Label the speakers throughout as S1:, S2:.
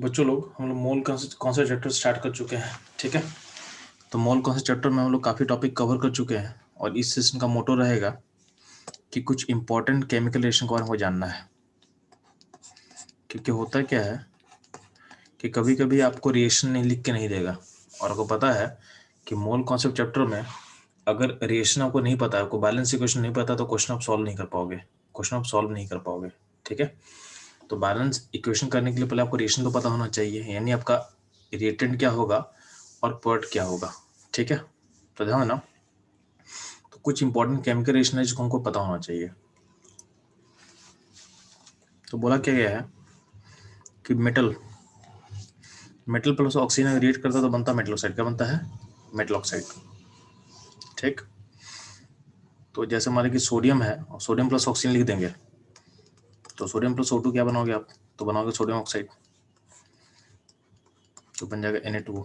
S1: बच्चों लोग हम लोग मोल कौन सा चैप्टर स्टार्ट कर चुके हैं। ठीक है, तो मोल कौन से चैप्टर में हम लोग काफ़ी टॉपिक कवर कर चुके हैं और इस सेशन का मोटो रहेगा कि कुछ इंपॉर्टेंट केमिकल रिएक्शन के बारे में जानना है। क्योंकि होता क्या है कि कभी कभी आपको रिएक्शन नहीं लिख के नहीं देगा, और आपको पता है कि मोल कॉन्सेप्ट चैप्टर में अगर रिएक्शन आपको नहीं पता है, आपको बैलेंस इक्वेशन नहीं पता, तो क्वेश्चन आप सॉल्व नहीं कर पाओगे, ठीक है। तो बैलेंस इक्वेशन करने के लिए पहले आपको रिएक्शन तो पता होना चाहिए, यानी आपका रिएक्टेंट क्या होगा और प्रोडक्ट क्या होगा। ठीक है, तो ध्यान देना। तो कुछ इंपॉर्टेंट केमिकल रिएक्शन है जिसको हमको पता होना चाहिए। तो बोला क्या गया है कि मेटल प्लस ऑक्सीजन अगर रिएक्ट करता है तो बनता है मेटल ऑक्साइड। क्या बनता है? Metal oxide. ठीक, तो जैसे हमारे कि सोडियम है और सोडियम प्लस ऑक्सीजन लिख देंगे तो सोडियम प्लस O2 क्या बनाओगे आप? तो बनाओगे सोडियम ऑक्साइड, तो बन जाएगा Na2।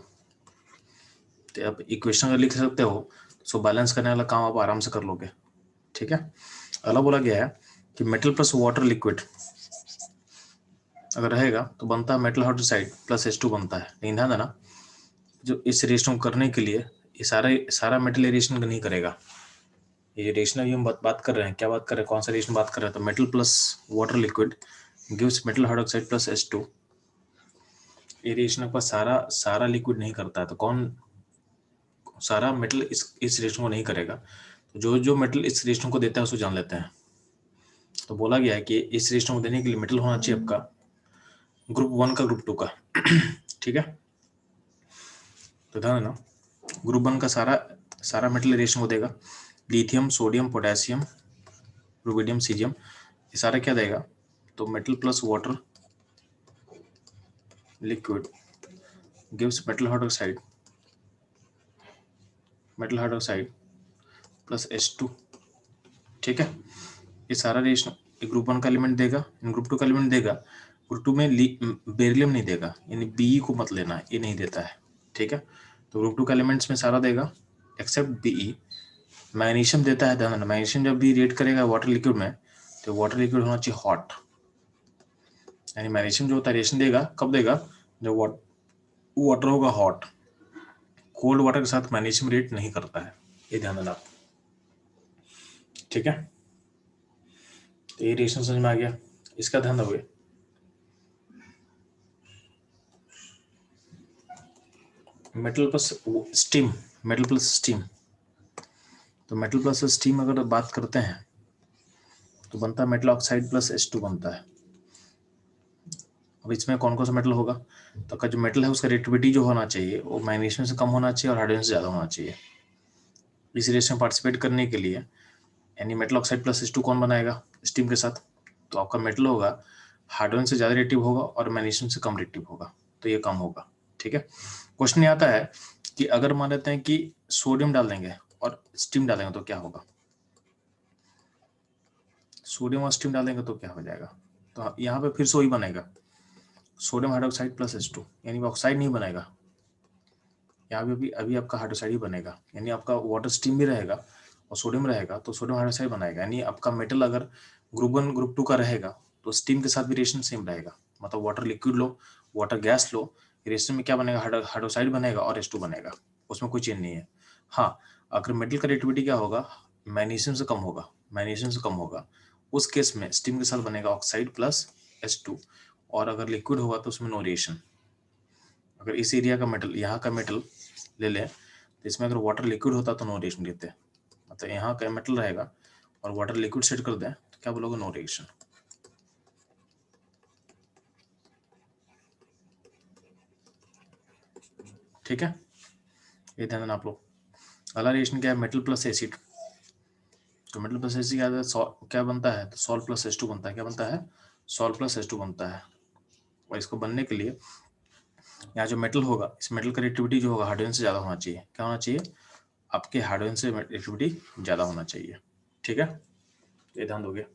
S1: तो आप इक्वेशन अगर लिख सकते हो सो बैलेंस करने वाला काम आप आराम से कर लोगे। ठीक है, अगला बोला गया है कि मेटल प्लस वाटर लिक्विड अगर रहेगा तो बनता है मेटल हाइड्रोक्साइड प्लस H2 बनता है। लेकिन ध्यान देना, जो इस रिएक्शन को करने के लिए ये सारा मेटल रिएक्शन नहीं करेगा। ये रिएक्शन अभी हम बात कर रहे हैं, क्या बात कर रहे हैं, कौन सा रिएक्शन बात कर रहे हैं? तो metal plus water liquid gives metal hydroxide plus H2। ये रिएक्शन आपका सारा लिक्विड नहीं करता है, तो कौन सारा मेटल इस रिएक्शन को नहीं करेगा। तो जो मेटल इस रिएक्शन को देता है उसको जान लेते हैं। तो बोला गया है कि इस रिएक्शन को देने के लिए मेटल होना चाहिए आपका ग्रुप 1 का, ग्रुप 2 का। ठीक है, तो ध्यान देना, ग्रुप 1 का सारा मेटल रिएक्शन को देगा। Lithium, sodium, potassium, rubidium, caesium, ये सारा क्या देगा? तो metal plus water liquid gives metal hydroxide plus H2। ठीक है, ये सारा रिएक्शन ग्रुप 1 का एलिमेंट देगा, ग्रुप 2 का एलिमेंट देगा। ग्रुप 2 में बेरिलियम नहीं देगा, यानी Be को मत लेना, ये नहीं देता है। ठीक है, तो ग्रुप 2 का एलिमेंट्स में सारा देगा एक्सेप्ट Be। मैग्नीशियम देता है, ध्यान, मैग्नीशियम जब भी रिएक्ट करेगा वाटर लिक्विड में तो वाटर लिक्विड होना चाहिए हॉट, यानी मैग्नीशियम जो होता है रिएक्शन देगा कब देगा? जब वाटर होगा हॉट। कोल्ड वाटर के साथ मैग्नीशियम रिएक्ट नहीं करता है, ये ध्यान देना आप। ठीक है, तो ये रिएक्शन समझ में आ गया, इसका ध्यान दोगे। मेटल प्लस स्टीम, तो मेटल प्लस स्टीम अगर बात करते हैं तो बनता है मेटल ऑक्साइड प्लस H2 बनता है। अब इसमें कौन कौन सा मेटल होगा? तो का जो मेटल है उसका रिएक्टिविटी जो होना चाहिए वो मैग्नीशियम से कम होना चाहिए और हाइड्रोजन से ज़्यादा होना चाहिए। इस रिएक्शन में पार्टिसिपेट करने के लिए यानी मेटल ऑक्साइड प्लस H2 कौन बनाएगा स्टीम के साथ? तो आपका मेटल होगा हाइड्रोजन से ज़्यादा रिएक्टिव होगा और मैग्नीशियम से कम रिएक्टिव होगा, तो ये कम होगा। ठीक है, क्वेश्चन ये आता है कि अगर मान लेते हैं कि सोडियम डाल देंगे और स्टीम डालेंगे तो क्या होगा? सोडियम और स्टीम डालेंगे तो क्या हो जाएगा? तो यहाँ पे फिर से वही बनेगा सोडियम हाइड्रोक्साइड प्लस H2, यानी ऑक्साइड नहीं बनेगा, यहाँ पे अभी आपका हाइड्रोक्साइड ही बनेगा। यानी आपका वाटर स्टीम भी रहेगा और सोडियम रहेगा तो सोडियम हाइड्रोक्साइड बनाएगा। यानी आपका मेटल अगर ग्रुप 1 ग्रुप 2 का रहेगा तो स्टीम के साथ भी रिएक्शन सेम रहेगा, मतलब वाटर लिक्विड लो, वाटर गैस लो, रिएक्शन में क्या बनेगा? हाइड्रोक्साइड बनेगा और H2 बनेगा, उसमें कोई चेंज नहीं है। हाँ, अगर मेटल का रिएक्टिविटी क्या होगा? मैग्नीशियम से कम होगा, उस केस में स्टीम के साथ बनेगा ऑक्साइड प्लस H2, और अगर लिक्विड होगा तो उसमें नो रिएक्शन। अगर इस एरिया का मेटल, यहाँ का मेटल ले लें तो इसमें अगर वाटर लिक्विड होता तो नो रिएक्शन देते, मतलब यहाँ का मेटल रहेगा और वाटर लिक्विड सेट कर दें तो क्या बोलोगे? No reaction. ठीक है, ये ध्यान देना आप लोग। अगला रिएक्शन क्या है? Metal plus acid. तो मेटल प्लस एसिड क्या बनता है? तो सॉल्ट प्लस H2 बनता है। क्या बनता है? सॉल्ट प्लस H2 बनता है। और इसको बनने के लिए यहाँ जो मेटल होगा, इस मेटल का रिएक्टिविटी जो होगा हाइड्रोजन से ज़्यादा होना चाहिए। क्या होना चाहिए? आपके हाइड्रोजन से रिएक्टिविटी ज़्यादा होना चाहिए। ठीक है, ये ध्यान दोगे,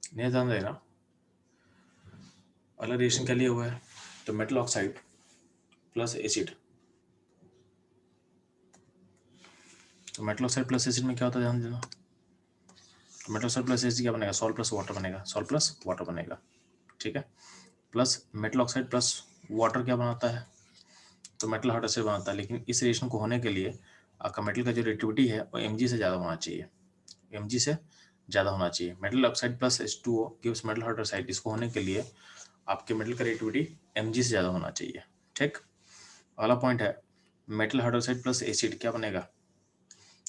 S1: नहीं ध्यान देना। अगला रिएक्शन क्या लिया हुआ है? तो मेटल ऑक्साइड प्लस एसिड। तो मेटल ऑक्साइड प्लस एसिड में क्या होता है, ध्यान देना। तो मेटल ऑक्साइड प्लस एसिड क्या बनेगा? सॉल्ट प्लस वाटर बनेगा, ठीक है, plus metal oxide plus water क्या बनाता है, तो मेटल हाइड्रोक्साइड बनाता है। लेकिन इस रिएक्शन को होने के लिए आपका मेटल का जो रिएक्टिविटी है वो mg से ज़्यादा होना चाहिए, mg से ज़्यादा होना चाहिए। Metal oxide plus H2O gives metal hydroxide, इसको होने के लिए आपके मेटल का रिएक्टिविटी mg से ज़्यादा होना चाहिए। ठीक, अगला पॉइंट है मेटल हाइड्रोक्साइड प्लस एसिड क्या बनेगा,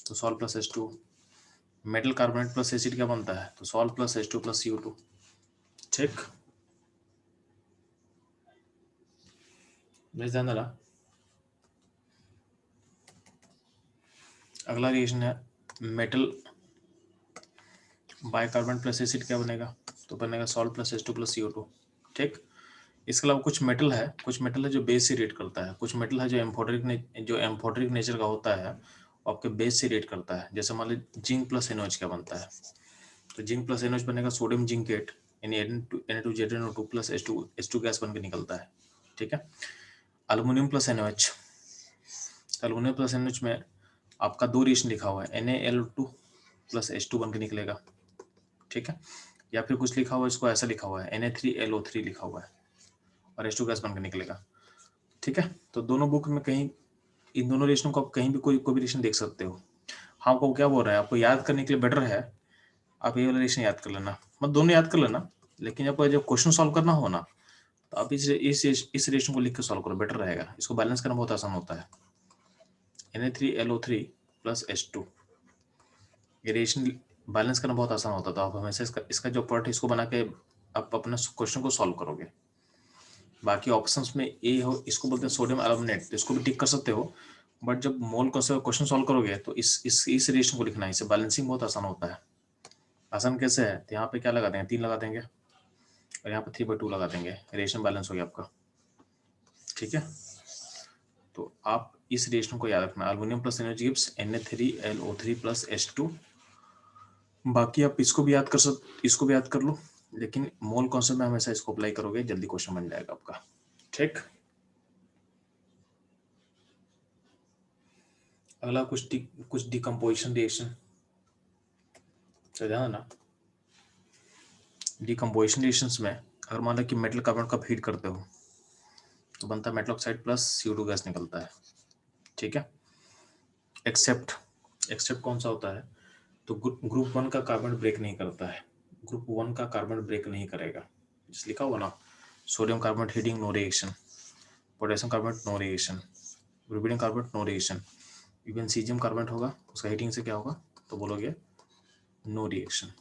S1: तो salt plus H2O। Metal carbonate plus acid क्या बनता है, तो salt plus H2 plus CO2। ठीक, ध्यान देना। अगला रिएक्शन है मेटल बाइकार्बोनेट प्लस एसिड क्या बनेगा, तो बनेगा salt plus H2 plus CO2। ठीक, इसके अलावा कुछ मेटल है, जो बेस से रिएक्ट करता है, कुछ मेटल है जो एम्फोटेरिक नेचर का होता है, वो आपके बेस से रिएक्ट करता है। जैसे मान लीजिए जिंक प्लस NOH क्या बनता है, तो जिंक प्लस NOH बनेगा सोडियम जिंकेट, यानी Na2ZnO2 प्लस H2 गैस बन के निकलता है। ठीक है, aluminium plus NOH, aluminium plus NOH में आपका दो रिएक्शन लिखा हुआ है, NaL2 प्लस H2 बन के निकलेगा। ठीक है, या फिर कुछ लिखा हुआ है, इसको ऐसा लिखा हुआ है Na3LO3 लिखा हुआ है और H2 गैस बन के निकलेगा। ठीक है, तो दोनों बुक में कहीं इन दोनों रिएक्शन को आप कहीं भी कोई भी रिएक्शन देख सकते हो। हाँ, आपको क्या बोल रहा है, आपको याद करने के लिए बेटर है आप ये वाला रिएक्शन याद कर लेना, मतलब दोनों याद कर लेना, लेकिन जब क्वेश्चन सॉल्व करना हो ना, तो आप इस रिएक्शन को लिख के सॉल्व करो, बेटर रहेगा। इसको बैलेंस करना बहुत आसान होता है। Na3LO3 प्लस H2, ये रिएक्शन बैलेंस करना बहुत आसान होता था। आप हमेशा इसका जो पार्ट है इसको बना के आप अपने क्वेश्चन को सॉल्व करोगे। बाकी ऑप्शंस में ए हो, इसको बोलते हैं सोडियम एल्युमिनेट, तो इसको भी टिक कर सकते हो, बट जब मोल को से क्वेश्चन सॉल्व करोगे तो इस रिएक्शन को लिखना है, इससे बैलेंसिंग बहुत आसान होता है। आसान कैसे है, तो यहाँ पे क्या लगा देंगे, 3 लगा देंगे और यहाँ पे 3/2 लगा देंगे, रिएक्शन बैलेंस हो गया आपका। ठीक है, तो आप इस रिएक्शन को याद रखना, aluminium plus energy gives Na3LO3 plus H2। बाकी आप इसको भी याद कर लो, लेकिन मोल कॉन्सेप्ट में हमेशा इसको अप्लाई करोगे, जल्दी क्वेश्चन बन जाएगा आपका। ठीक, अगला कुछ डिकम्पोजिशन रिएक्शन, तो ध्यान ना, डिकम्पोजिशन रिएक्शंस में अगर मान लो कि मेटल कार्बन का हीट करते हो तो बनता है metal oxide plus CO2 gas निकलता है। ठीक है, एक्सेप्ट कौन सा होता है, तो ग्रुप 1 का कार्बन ब्रेक नहीं करता है, ग्रुप 1 का कार्बन ब्रेक नहीं करेगा, जिस लिखा हुआ ना, sodium carbonate heating no reaction, potassium carbonate no reaction, rubidium carbonate no reaction, even caesium carbonate होगा उसका हीटिंग से क्या होगा, तो बोलोगे नो रिएक्शन।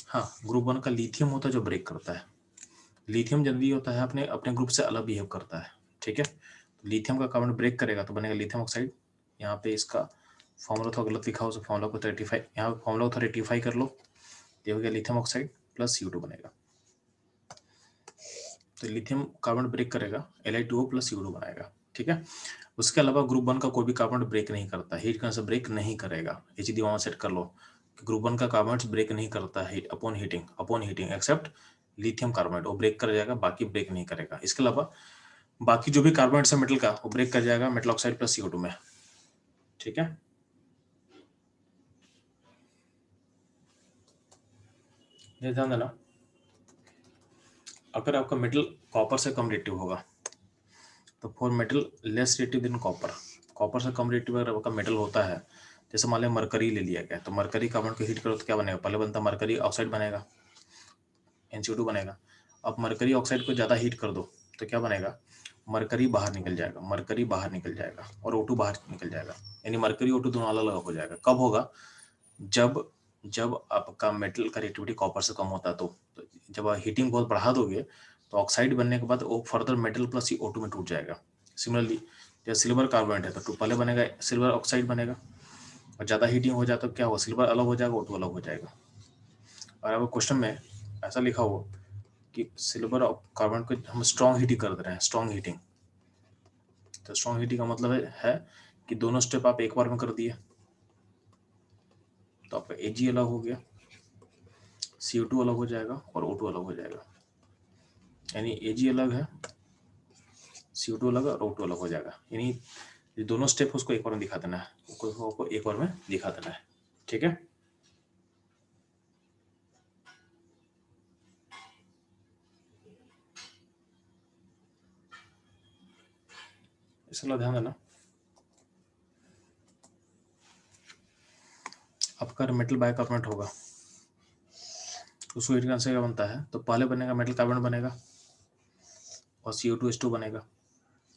S1: हाँ, ग्रुप 1 का लिथियम होता है जो ब्रेक करता है, लिथियम जल्दी होता है अपने अपने ग्रुप से अलग बिहेव करता है। ठीक है, तो लिथियम का कार्बन ब्रेक करेगा तो बनेगा लिथियम ऑक्साइड। यहाँ पे इसका फॉर्मूला थोड़ा गलत लिखा हो, उस फॉर्मूला को 35, यहाँ पे फॉर्मूला को 35 कर लो, ये हो गया लिथियम ऑक्साइड प्लस CO2 बनेगा। तो लिथियम कार्बन ब्रेक करेगा, Li2O प्लस CO2 बनाएगा। ठीक है, उसके अलावा ग्रुप 1 का कोई भी कार्बन ब्रेक नहीं करता, हीट करने से ब्रेक नहीं करेगा, ये चीज वहां सेट कर लो कि ग्रुप 1 का कार्बन ब्रेक नहीं करता है upon heating except lithium carbonate, वो ब्रेक कर जाएगा, बाकी ब्रेक नहीं करेगा। इसके अलावा बाकी जो भी कार्बोनेट्स है मेटल का, वो ब्रेक कर जाएगा मेटल ऑक्साइड प्लस CO2 में। ठीक है, ये ध्यान देना। अगर आपका मेटल कॉपर से कम रिएक्टिव होगा तो for metal less reactive than copper से कम रिएक्टिव अगर आपका मेटल होता है, जैसे मान लिया मरकरी ले लिया गया, तो मरकरी कार्बन को हीट करो तो क्या बनेगा, पहले बनता मरकरी ऑक्साइड बनेगा, NCO2 बनेगा। अब मरकरी ऑक्साइड को ज़्यादा हीट कर दो तो क्या बनेगा, मरकरी बाहर निकल जाएगा और O2 बाहर निकल जाएगा, यानी मरकरी O2 दोनों अलग अलग हो जाएगा। कब होगा, जब जब आपका मेटल का रिएक्टिविटी कॉपर से कम होता है, तो जब आप हीटिंग बहुत बढ़ा दोगे तो ऑक्साइड बनने के बाद वो फर्दर मेटल प्लस O2 में टूट जाएगा। सिमिलरली जब सिल्वर कार्बोनेट है तो पहले बनेगा सिल्वर ऑक्साइड बनेगा, और ज़्यादा हीटिंग हो जाए तो क्या होगा, सिल्वर अलग हो जाएगा, O2 अलग हो जाएगा। और अब क्वेश्चन में ऐसा लिखा हो कि सिल्वर और कार्बन को हम स्ट्रॉन्ग हीटिंग कर दे रहे हैं, स्ट्रॉन्ग हीटिंग, तो स्ट्रॉन्ग हीटिंग का मतलब है कि दोनों स्टेप आप एक बार में कर दिए, तो आपका Ag अलग हो गया, CO2 अलग हो जाएगा और O2 अलग हो जाएगा, यानी Ag अलग है, CO2 अलग है और O2 अलग हो जाएगा, यानी ये दोनों स्टेप उसको एक बार में दिखा देना है, उसको एक बार में दिखा देना है। ठीक है, इसका ध्यान देना। आपका मेटल बाइकार्बोनेट होगा, उसको हीट करने से क्या बनता है, तो पहले बनेगा मेटल कार्बोनेट बनेगा और CO2H2 बनेगा।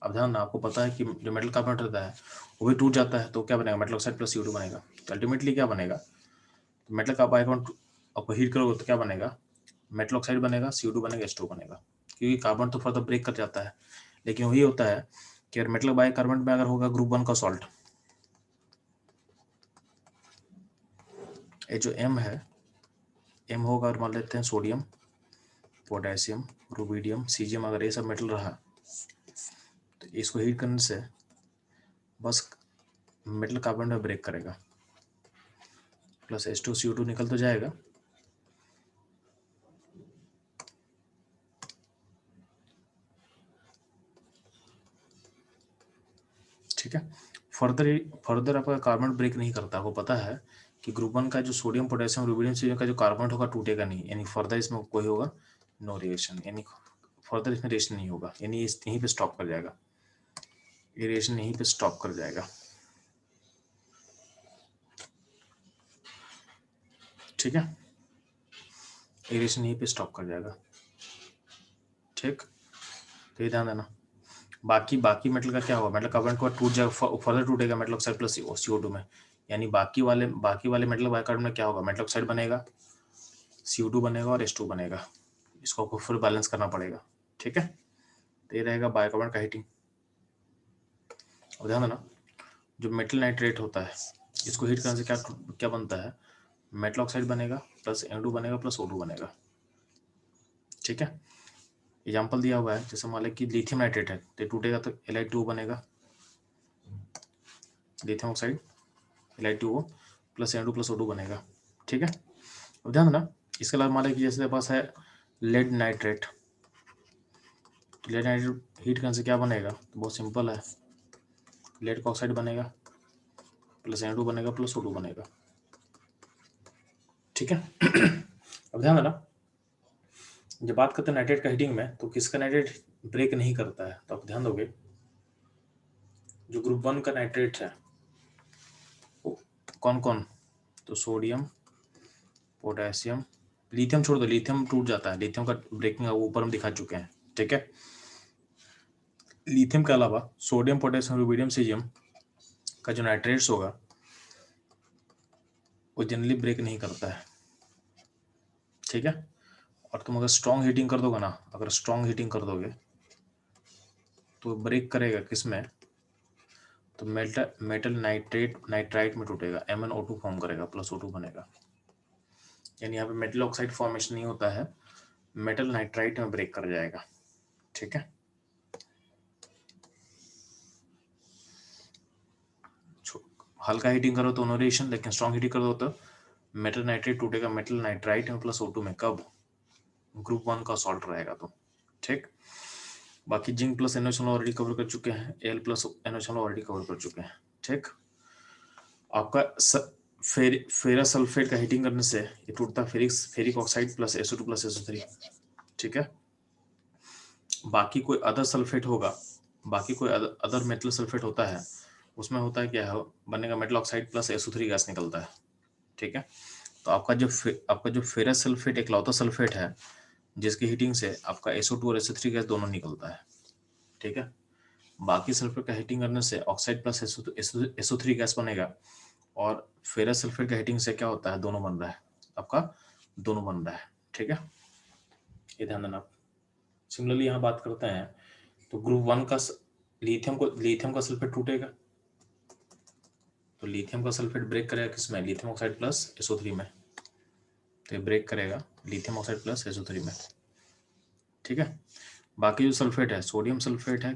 S1: अब ध्यान ना, आपको पता है कि जो मेटल कार्बोनेट रहता है वो भी टूट जाता है, तो क्या बनेगा, मेटल ऑक्साइड प्लस CO2 बनेगा। तो अल्टीमेटली क्या बनेगा, तो मेटल का बाइकार्बोनेट आपको हीट करोगे तो क्या बनेगा, मेटल ऑक्साइड बनेगा, CO2 बनेगा, H2 बनेगा, क्योंकि कार्बन तो फर्दर ब्रेक कर जाता है। लेकिन वही होता है कि अगर मेटल बाइकार्बोनेट में अगर होगा ग्रुप 1 का सॉल्ट, ये जो M है, M होगा और मान लेते हैं सोडियम, पोटेशियम, रुबिडियम, सीजियम, अगर ये सब मेटल रहा तो इसको हीट करने से बस मेटल कार्बन में ब्रेक करेगा, प्लस H2 CO2 निकल तो जाएगा, ठीक है। फर्दर आपका कार्बन ब्रेक नहीं करता। आपको पता है कि ग्रुप 1 का जो सोडियम, पोटेशियम, रुबिडियम, सीजियम का जो कार्बन होगा टूटेगा नहीं, यानी फर्दर इसमें कोई होगा नो रिएक्शन, यानी फर्दर इसमें रिएक्शन नहीं होगा, यानी यहीं पे स्टॉप कर जाएगा, ये रिएक्शन यहीं पे स्टॉप कर जाएगा, ठीक है, ये रिएक्शन यहीं पे स्टॉप कर जाएगा, ठीक। तो ये ध्यान देना। बाकी मेटल का क्या होगा, मेटल कार्बन को टूट जाएगा, फर्दर टूटेगा मेटल ऑक्साइड प्लस CO2 में, यानी बाकी वाले मेटल बाइकार्बोनेट में क्या होगा, मेटल ऑक्साइड बनेगा, CO2 बनेगा और H2 बनेगा। इसको आपको फिर बैलेंस करना पड़ेगा, ठीक है। तो ये रहेगा बाइकार्बोनेट का हीटिंग। और ध्यान देना, जो मेटल नाइट्रेट होता है इसको हीट करने से क्या क्या बनता है, मेटल ऑक्साइड बनेगा प्लस Na2 बनेगा प्लस O2 बनेगा, ठीक है। एग्जाम्पल दिया हुआ है, जैसे मान लें कि लिथियम नाइट्रेट है, तो टूटेगा तो Li2O बनेगा, lithium oxide Li2O plus Na2 plus O2 बनेगा, ठीक है। अब ध्यान देना, इसके अलावा मान लें कि जैसे पास है लेड नाइट्रेट, तो लेड नाइट्रेट हीट करने से क्या बनेगा, तो बहुत सिंपल है, लेड का ऑक्साइड बनेगा प्लस Na2 बनेगा प्लस O2 बनेगा, ठीक है। अब ध्यान देना, जब बात करते हैं नाइट्रेट का हीटिंग में, तो किसका नाइट्रेट ब्रेक नहीं करता है, तो आप ध्यान दोगे जो ग्रुप 1 का नाइट्रेट है कौन कौन, तो सोडियम, पोटेशियम, लिथियम छोड़ दो, लिथियम टूट जाता है, लिथियम का ब्रेकिंग ऊपर हम दिखा चुके हैं, ठीक है। लिथियम के अलावा सोडियम, पोटेशियम, रुबिडियम, सीजियम का जो नाइट्रेट्स होगा वो जनरली ब्रेक नहीं करता है, ठीक है। और तुम अगर स्ट्रॉन्ग हीटिंग कर दोगे ना, अगर स्ट्रॉन्ग हीटिंग कर दोगे तो ब्रेक करेगा किसमें, तो मेटल नाइट्राइट में टूटेगा, MnO2 फॉर्म करेगा प्लस O2 बनेगा, यानी यहाँ पे मेटल ऑक्साइड फॉर्मेशन नहीं होता है, मेटल नाइट्राइट में ब्रेक कर जाएगा, ठीक है। हल्का हीटिंग करो तो नो रिएक्शन, लेकिन स्ट्रॉन्ग हीटिंग कर दो तो मेटल नाइट्रेट टूटेगा मेटल नाइट्राइट में प्लस O2 में, कब, ग्रुप 1 का सॉल्ट रहेगा तो, ठीक। बाकी zinc plus NaOH already cover कर चुके हैं, Al plus NaOH already cover कर चुके हैं, ठीक। आपका फेरस सल्फेट का हीटिंग करने से ये टूटता है ferric oxide plus SO2 plus SO3, ठीक है। बाकी कोई अदर सल्फेट होगा, बाकी कोई अदर मेटल सल्फेट होता है, उसमें होता है क्या है, बनेगा metal oxide plus SO3 gas निकलता है, ठीक है। तो आपका जो फेरस सल्फेट एकलौता सल्फेट है जिसकी हीटिंग से आपका SO2 और SO3 गैस दोनों निकलता है, ठीक है। बाकी सल्फेट का हीटिंग करने से ऑक्साइड प्लस SO3 गैस बनेगा, और फेरस सल्फेट का हीटिंग से क्या होता है, दोनों बन रहा है, आपका दोनों बन रहा है, ठीक है। ये ध्यान देना आप। सिमिलरली यहाँ बात करते हैं, तो ग्रुप 1 का लिथियम का सल्फेट टूटेगा, तो लिथियम का सल्फेट ब्रेक करेगा किसमें, लिथियम ऑक्साइड प्लस SO3 में, तो ये ब्रेक करेगा लिथियम ऑक्साइड प्लस SO3 में, ठीक है। बाकी जो सल्फेट है, सोडियम सल्फेट है,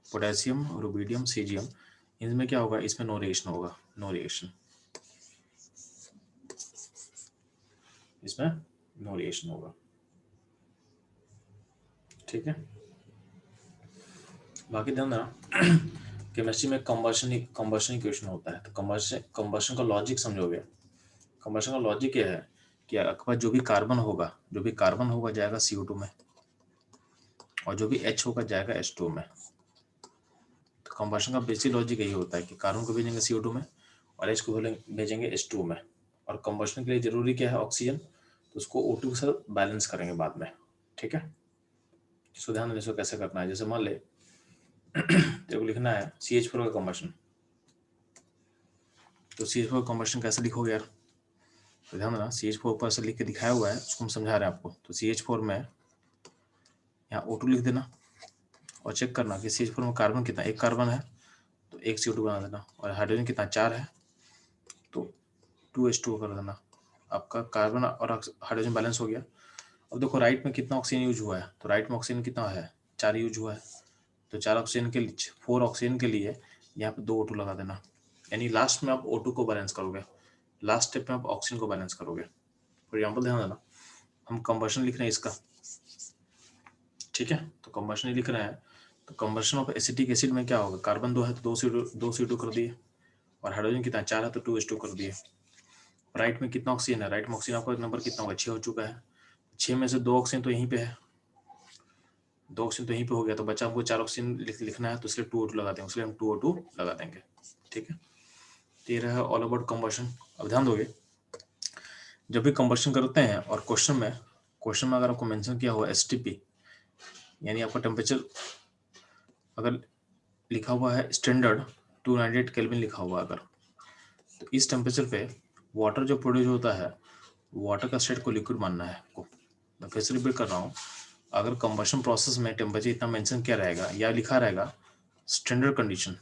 S1: पोटेशियम, रुबिडियम, सीजियम, इनमें क्या होगा, इसमें नो रिएक्शन होगा, नो रिएक्शन, इसमें नो रिएक्शन होगा, ठीक है। बाकी ध्यान देना, केमिस्ट्री में कंबशन इक्वेशन होता है, तो कंबशन का लॉजिक समझोगे। कंबशन का लॉजिक ये है कि आपके पास जो भी कार्बन होगा जाएगा CO2 में, और जो भी H होगा जाएगा H2 में। कंबशन का बेसिक लॉजिक यही होता है कि कार्बन को भेजेंगे CO2 में और H को भेजेंगे H2 में, और कंबशन के लिए जरूरी क्या है, ऑक्सीजन, तो उसको O2 के साथ बैलेंस करेंगे बाद में। ठीक है, इसको ध्यान देने से कैसे करना है। जैसे मान ले तेरे को लिखना है CH4 का कंबशन, तो CH4 का कंबशन कैसे लिखोगे यार, तो ध्यान देना CH4 पर से लिख के दिखाया हुआ है, उसको हम समझा रहे हैं आपको। तो CH4 में यहाँ O2 लिख देना और चेक करना कि CH4 में कार्बन कितना, एक कार्बन है तो एक CO2 बना देना, और हाइड्रोजन कितना, 4 है तो 2H2 कर देना। आपका कार्बन और हाइड्रोजन बैलेंस हो गया। अब देखो राइट में कितना ऑक्सीजन यूज हुआ है, तो राइट में ऑक्सीजन कितना है, 4 यूज हुआ है, तो 4 ऑक्सीजन के लिए 4 ऑक्सीजन के लिए यहाँ पे 2 O2 लगा देना। यानी लास्ट में आप O2 को बैलेंस करोगे, लास्ट स्टेप में आप ऑक्सीजन को बैलेंस करोगे। फॉर एग्जाम्पल ध्यान देना, हम कंबशन लिख रहे हैं इसका, ठीक है, तो कंबशन लिख रहे हैं, तो कंबशन ऑफ एसिटिक एसिड में क्या होगा, कार्बन 2 है तो 2 CO2 कर दिए, और हाइड्रोजन कितना 4 है तो 2H2 कर दिए। राइट में कितना ऑक्सीजन है, राइट में ऑक्सीजन आपका नंबर कितना होगा, 6 हो चुका है, 6 में से 2 ऑक्सीजन तो यहीं पे है, 2 ऑक्सीजन तो यहीं पे हो गया, तो बचा हमको 4 ऑक्सीजन लिखना है, तो इसलिए 2O2 लगा देंगे, इसलिए हम 2O2 लगा देंगे। ठीक है, तो ये रहा ऑल अबाउट कंबशन। अब ध्यान दोगे जब भी कंबशन करते हैं और क्वेश्चन में अगर आपको मेंशन किया हुआ STP, यानी आपका टेम्परेचर अगर लिखा हुआ है स्टैंडर्ड 298 केल्विन लिखा हुआ अगर, तो इस टेम्परेचर पे वाटर जो प्रोड्यूस होता है, वाटर का स्टेट को लिक्विड मानना है आपको। मैं फिर से रिपीट कर रहा हूँ, अगर कंबशन प्रोसेस में टेम्परेचर इतना मेंशन किया रहेगा या लिखा रहेगा स्टैंडर्ड कंडीशन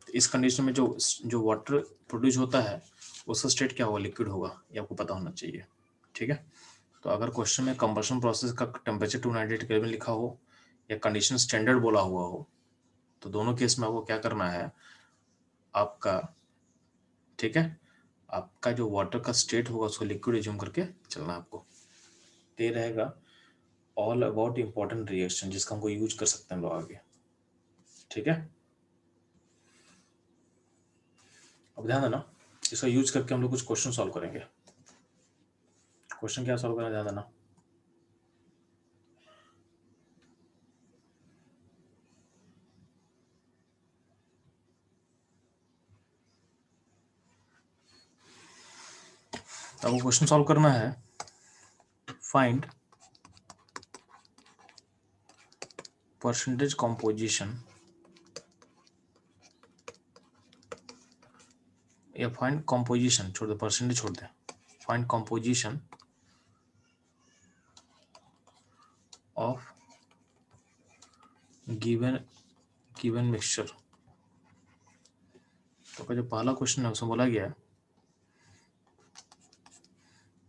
S1: इस कंडीशन में जो वाटर प्रोड्यूस होता है उसका स्टेट क्या होगा, लिक्विड होगा, ये आपको पता होना चाहिए। ठीक है, तो अगर क्वेश्चन में कंबशन प्रोसेस का टेम्परेचर 298 केल्विन लिखा हो या कंडीशन स्टैंडर्ड बोला हुआ हो, तो दोनों केस में आपको क्या करना है आपका, ठीक है, आपका जो वाटर का स्टेट होगा उसको लिक्विड एज्यूम करके चलना है आपको। ये रहेगा ऑल अबाउट इंपॉर्टेंट रिएक्शन, जिसका हमको यूज कर सकते हैं लोग आगे। ठीक है, अब ध्यान देना, इसका यूज करके हम लोग कुछ क्वेश्चन सॉल्व करेंगे। क्वेश्चन क्या सॉल्व करना, ध्यान देना। अब वो क्वेश्चन सॉल्व करना है, फाइंड परसेंटेज कॉम्पोजिशन, या फाइंड कॉम्पोजिशन छोड़ दे, परसेंटेज छोड़ दे, find composition of given mixture. तो का जो पहला क्वेश्चन है उसमें बोला गया है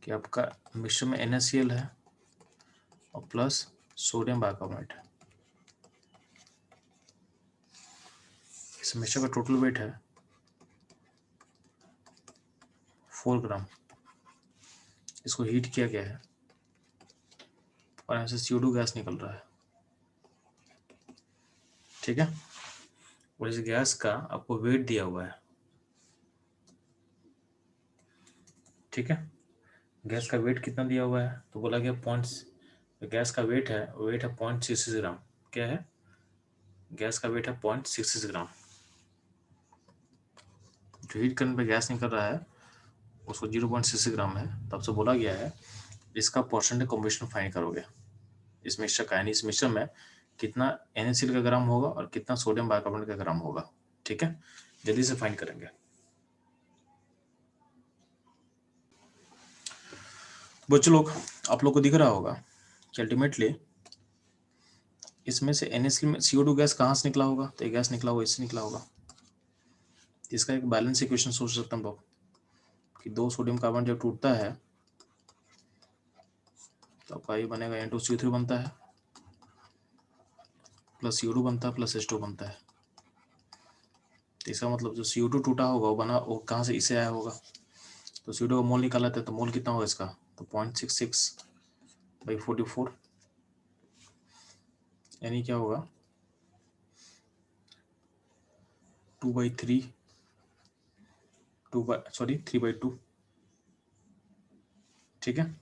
S1: कि आपका मिक्सचर में NaCl है और प्लस सोडियम बाइकार्बोनेट है। इस मिक्सचर का टोटल वेट है 4 ग्राम। इसको हीट किया गया है और यहाँ से CO2 गैस निकल रहा है। ठीक है, और इस गैस का आपको वेट दिया हुआ है। ठीक है, गैस का वेट कितना दिया हुआ है, तो बोला गया गैस का वेट है 0.66 ग्राम। क्या है, गैस का वेट है 0.66 ग्राम। जो हीट करने पे गैस निकल रहा है उसको 0.66 ग्राम है। तब से बोला गया है इसका परसेंटेज कॉम्पोजिशन फाइंड करोगे इस मिक्सचर का, यानी इस मिक्सचर में कितना NaCl का ग्राम होगा और कितना सोडियम बाइकार्बोनेट का ग्राम होगा। ठीक है, जल्दी से फाइंड करेंगे। बच्चों लोग, आप लोग को दिख रहा होगा कि अल्टीमेटली इसमें से NaCl में CO2 गैस कहाँ से निकला होगा, तो ये गैस निकला होगा, इससे निकला होगा। इसका एक बैलेंस इक्वेशन सोच सकते हैं हम लोग कि 2 सोडियम कार्बन जब टूटता है तो आपका ये बनेगा N2CO3 बनता है, प्लस CO2 बनता है, प्लस H2 बनता है। तो इसका मतलब जो CO2 टूटा होगा वो कहाँ से, इसे आया होगा। तो CO2 का मोल निकाला था, तो मोल कितना होगा इसका, तो 0.66/44, यानी क्या होगा 3/2। ठीक है,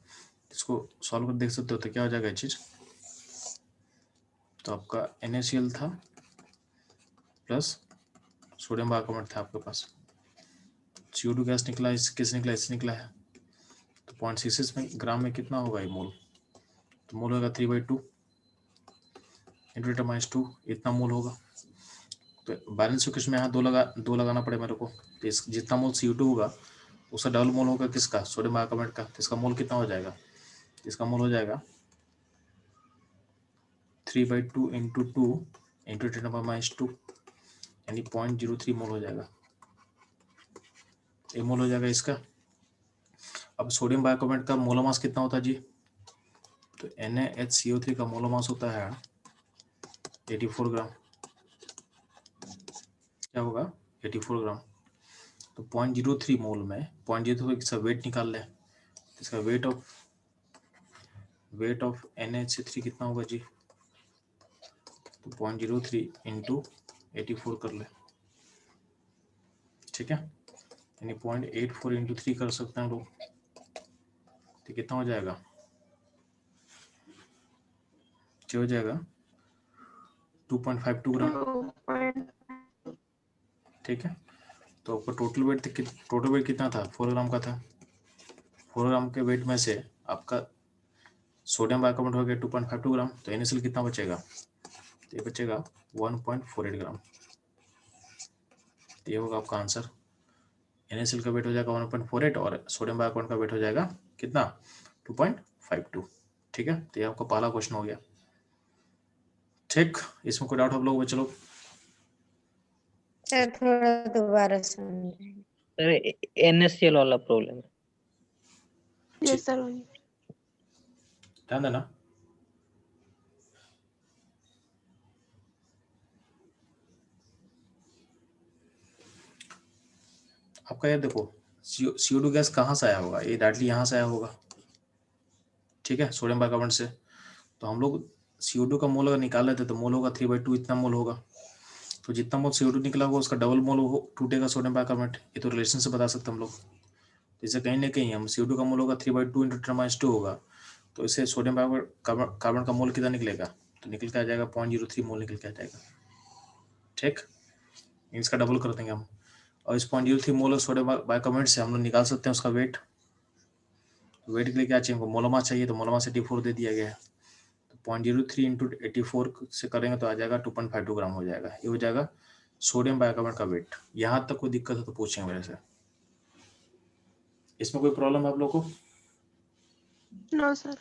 S1: इसको सॉल्व कर देख सकते हो, तो क्या हो जाएगा ये चीज, तो आपका NaCl था प्लस सोडियम बाइकार्बोनेट था आपके पास। CO2 गैस निकला, किस निकला, इससे निकला है। तो 0.66 में ग्राम में कितना होगा ये मोल, तो मोल होगा 3/2 इंटू 10⁻², इतना मोल होगा। तो बैलेंस इक्वेशन में यहाँ दो लगाना पड़े मेरे को। तो इस जितना मोल CO2 होगा उसका डबल मोल होगा किसका, सोडियम बाइकार्बोनेट का। तो इसका मोल कितना हो जाएगा, इसका मोल हो जाएगा 3/2 इंटू 2 इंटू 10⁻², यानी 0.03 मोल हो जाएगा। ये मोल हो जाएगा इसका। अब सोडियम बाइकार्बोनेट का मोलर मास कितना होता है जी, तो NaHCO3 का मोलर मास होता है 84 ग्राम। क्या होगा, 84 ग्राम। तो 0.03 मोल में 0.03 इसका वेट निकाल लें। इसका वेट ऑफ NaHC3 कितना होगा जी, तो 0.03 इंटू 84 कर ले, ठीक है। यानी 0.84 इंटू 3 कर सकते हैं लोग। तो कितना हो जाएगा, क्या हो जाएगा 2.52 ग्राम, ठीक है। तो आपका टोटल वेट कितना था, 4 ग्राम का था। 4 ग्राम के वेट में से आपका सोडियम बाइकार्बोनेट हो गया 2.52 ग्राम। तो NaCl कितना बचेगा, तो ये बचेगा 1.48 ग्राम। तो ये होगा आपका आंसर। NaCl का वेट हो जाएगा 1.48 और सोडियम बाइकार्बोनेट का वेट हो जाएगा कितना, 2.52, ठीक है। तो ये आपका पहला क्वेश्चन हो गया, ठीक। इसमें कोई डाउट आप लोगों को, चलो
S2: सर थोड़ा दोबारा समझाएं।
S3: सर NaCl वाला प्रॉब्लम है।
S4: Yes sir.
S1: ध्यान देना। आपका ये देखो CO2 गैस कहाँ से आया होगा, ये डायरेक्टली यहाँ से आया होगा, ठीक है, सोडियम बाइकार्बोनेट से। तो हम लोग CO2 का मोल अगर निकाल लेते तो मोल होगा 3/2, इतना मोल होगा। तो जितना मोल CO2 निकला होगा उसका डबल मोल टूटेगा सोडियम बाइकार्बोनेट। ये तो रिलेशन से बता सकते हम लोग। जैसे कहीं ना कहीं हम CO2 का मोल होगा 3/2 इंटू 10⁻² होगा, तो इसे सोडियम कार्बन का मोल कितना निकलेगा, तो निकल के आ जाएगा 0.03 मोल निकल के आ जाएगा, ठीक। इसका डबल कर देंगे हम, और इस 0.03 मोल सोडियम बाइकार्बोनेट से हम लोग निकाल सकते हैं उसका वेट। वेट के लिए क्या चाहिए हमको, मोलर मास चाहिए। तो मोलर मास 84 दे दिया गया है। तो 0.03 इंटू 84 से करेंगे तो आ जाएगा 2.52 ग्राम हो जाएगा। ये हो जाएगा सोडियम बाइकार्बोनेट का वेट। यहाँ तक कोई दिक्कत है तो पूछेंगे मेरे से। इसमें कोई प्रॉब्लम है आप लोग को,
S4: नो सर।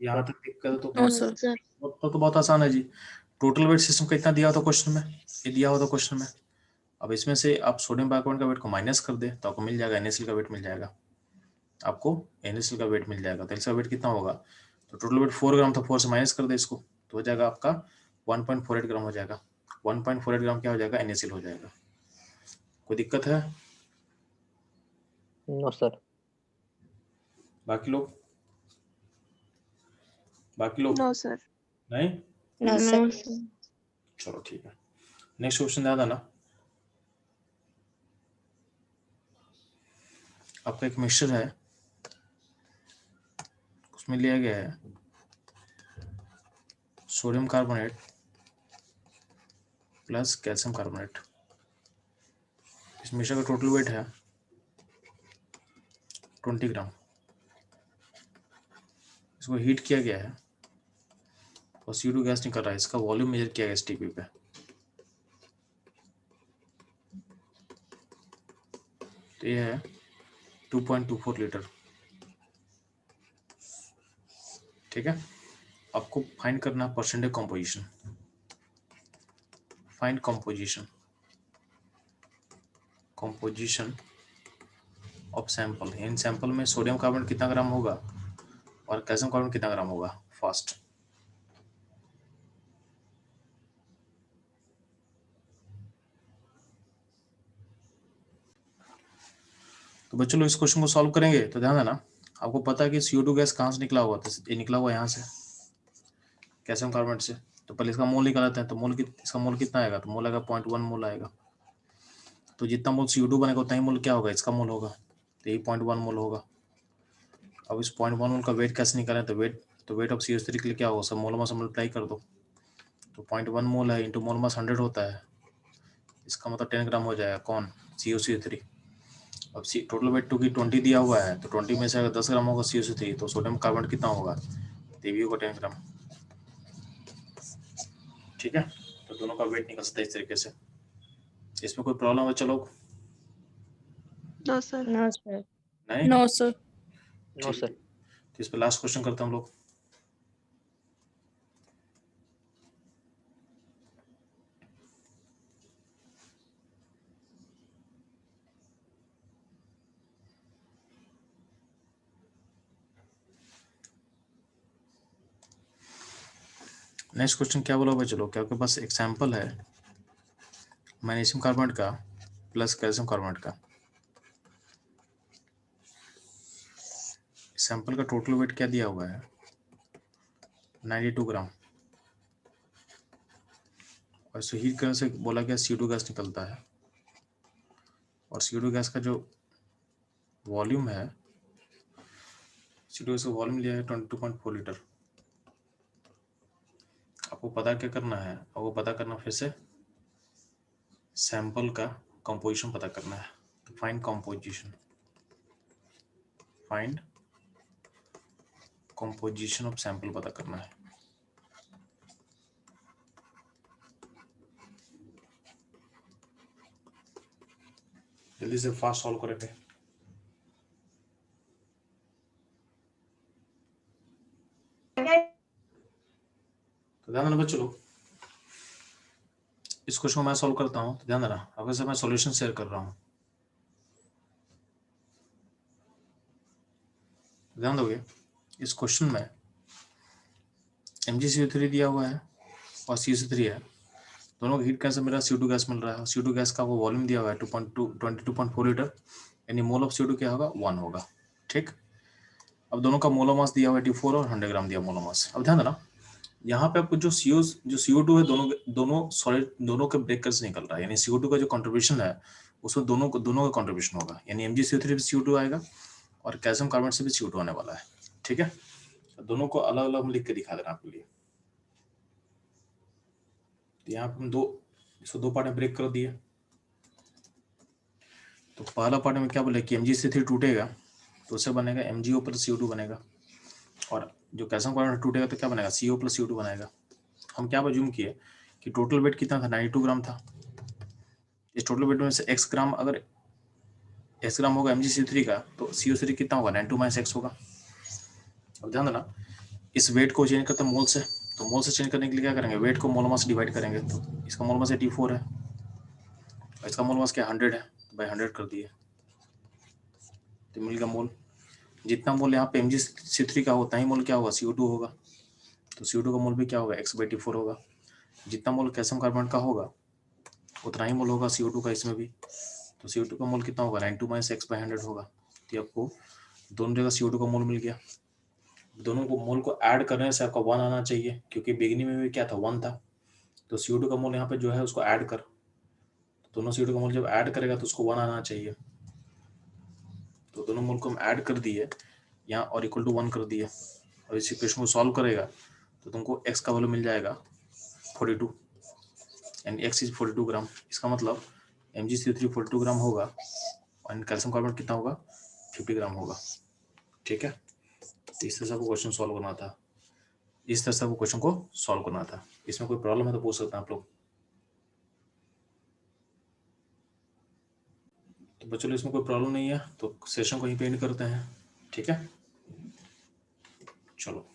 S1: यहाँ तक दिक्कत है तो
S4: नो सर।
S1: तो बहुत आसान है जी। टोटल वेट सिस्टम का इतना दिया होता क्वेश्चन में, ये दिया होता क्वेश्चन में। अब इसमें से आप सोडियम बाइकार्बोनेट का वेट को माइनस कर दे तो आपको मिल जाएगा NaCl का वेट मिल जाएगा, आपको NaCl का वेट मिल जाएगा। तो इसका वेट कितना होगा, तो टोटल वेट 4 ग्राम था, 4 से माइनस कर दे इसको तो हो जाएगा आपका 1.48 ग्राम हो जाएगा। 1.48 ग्राम क्या हो जाएगा, NaCl हो जाएगा। कोई दिक्कत है,
S3: नो सर।
S1: बाकी लोग
S4: नो सर।
S1: नहीं,
S2: नो सर।
S1: चलो ठीक है। नेक्स्ट क्वेश्चन ध्यान देना। आपका एक मिक्सचर है, उसमें लिया गया है sodium carbonate plus calcium carbonate. इस मिक्सचर का टोटल वेट है 20 ग्राम। इसको हीट किया गया है और CO2 गैस निकल रहा है। इसका वॉल्यूम मेजर किया गया STP पे। तो ये है 2.24 लीटर, ठीक है। आपको फाइंड करना percentage composition. Find composition of sample. In sample में सोडियम कार्बोनेट कितना ग्राम होगा और कैल्शियम कार्बोनेट कितना ग्राम होगा, फास्ट। तो बच्चों लोग इस क्वेश्चन को सॉल्व करेंगे तो ध्यान देना। आपको पता है कि CO2 गैस कहाँ से निकला हुआ था, ये निकला हुआ यहाँ से कैल्शियम कार्बोनेट से। तो पहले इसका मोल निकालते हैं। तो इसका मोल कितना आएगा, तो मोल आएगा 0.1 मोल आएगा। तो जितना मोल CO2 बनेगा उतना ही मोल क्या होगा, इसका मोल होगा। तो ये 0.1 मोल होगा। अब इस 0.1 मोल का वेट कैसे निकालें, तो वेट ऑफ CO3 के लिए क्या होगा, सब मोल में से मल्टीप्लाई कर दो। तो 0.1 मोल है इंटू मोल मास 100 होता है, इसका मतलब 10 ग्राम हो जाएगा। कौन? CuCl3। अब टोटल वेट 2 की 20 दिया हुआ है, तो 20 में से अगर 10 ग्राम होगा CuCl3, तो सोडियम कार्बोनेट कितना होगा? तो ये भी होगा 10 ग्राम। ठीक है, तो दोनों का वेट निकल सकता है इस तरीके से। इसमें कोई प्रॉब्लम है? चलो
S4: नो सर।
S2: No sir.
S1: नहीं,
S5: नो सर।
S3: नो
S1: ठीक।
S3: सर।
S1: तो इस पर लास्ट क्वेश्चन करते हैं हम लोग। नेक्स्ट क्वेश्चन क्या बोला भाई? चलो, क्या आपके पास एग्जाम्पल है मैग्नीशियम कार्बोनेट का प्लस कैल्शियम कार्बोनेट का। सैंपल का टोटल वेट क्या दिया हुआ है? 92 ग्राम। और इसे हीट करने से बोला गया CO2 गैस निकलता है, और CO2 गैस का जो वॉल्यूम है, CO2 गैस का वॉल्यूम लिया है 22.4 लीटर। आपको पता क्या करना है? आपको पता करना फिर से सैंपल का कंपोजिशन पता करना है। तो find composition, find composition of sample पता करना है। जल्दी से फास्ट सॉल्व करेंगे। तो ध्यान देना बच्चों, इस क्वेश्चन को मैं सॉल्व करता हूँ, तो ध्यान देना। अब वैसे मैं सॉल्यूशन शेयर कर रहा हूँ, ध्यान दोगे। इस क्वेश्चन में MgCO3 दिया हुआ है और CuC3 है, दोनों को हीट करने से मेरा CO2 गैस मिल रहा है। CO2 गैस का वो वॉल्यूम दिया हुआ है 22.4 लीटर, यानी मोल ऑफ CO2 क्या होगा? 1 होगा। ठीक, अब दोनों का मोलर मास दिया हुआ है 84 और 100 ग्राम दिया मोलर मास। अब ध्यान देना, यहाँ पे आपको जो CO2 है, दोनों सॉलिड, दोनों के ब्रेकर से निकल रहा है, यानी CO2 का जो कंट्रीब्यूशन है उसमें दोनों का कंट्रीब्यूशन होगा, यानी MgCO3 भी CO2 आएगा और कैल्शियम कार्बोनेट से भी CO2 आने वाला है। ठीक है, दोनों को अलग अलग हम लिख के दिखा देना आपके लिए। तो यहाँ पे हम इसको दो पार्ट में ब्रेक कर दिए। तो पहला पार्ट में क्या बोले कि MgCO3 टूटेगा तो उससे बनेगा MgO प्लस CO2 बनेगा, और जो कैल्शियम कार्बोनेट टूटेगा तो क्या बनेगा? CO प्लस CO2 बनेगा। हम क्या अज्यूम किए कि टोटल वेट कितना था? 92 ग्राम था। इस टोटल वेट में से x ग्राम, अगर x ग्राम होगा MgCO3 का, तो CO3 कितना होगा? 92 माइनस x होगा। अब ध्यान देना, इस वेट को चेंज करते हैं मोल से, तो मोल से चेंज करने के लिए क्या करेंगे? वेट को मोल मास से डिवाइड करेंगे। तो इसका मोल मास 84 है और इसका मोल मास क्या 100 है, तो बाई 100 कर दिए तो मिल गया मोल। जितना मोल यहाँ पे MgCO3 का होता ही मोल क्या होगा? CO2 होगा। तो CO2 का मोल भी क्या होगा? x/84 होगा। जितना मोल कैल्शियम कार्बोनेट का होगा उतना ही मोल होगा CO2 का इसमें भी। तो CO2 का मोल कितना होगा? 92 माइनस x/100 होगा। तो आपको दोनों जगह CO2 का मोल मिल गया। दोनों को मोल को ऐड करने से आपका 1 आना चाहिए, क्योंकि बिगिनिंग में भी क्या था? 1 था। तो CO2 का मोल यहाँ पे जो है उसको ऐड कर, दोनों CO2 का मोल जब ऐड करेगा तो उसको 1 आना चाहिए। तो दोनों मोल को हम ऐड कर दिए यहाँ और इक्वल टू 1 कर दिए। और इस इक्वेशन को सॉल्व करेगा तो तुमको x का वैल्यू मिल जाएगा 42, यानी x इज 42 ग्राम। इसका मतलब MgCO3 42 ग्राम होगा और कैल्शियम कार्बोनेट कितना होगा? 50 ग्राम होगा। ठीक है, तो इस तरह से आपको क्वेश्चन सॉल्व करना था, इस तरह से आपको क्वेश्चन को सॉल्व करना था। इसमें कोई प्रॉब्लम है तो पूछ सकते हैं आप लोग। तो बच्चों, इसमें कोई प्रॉब्लम नहीं है तो सेशन को यहीं पे एंड करते हैं। ठीक है, चलो।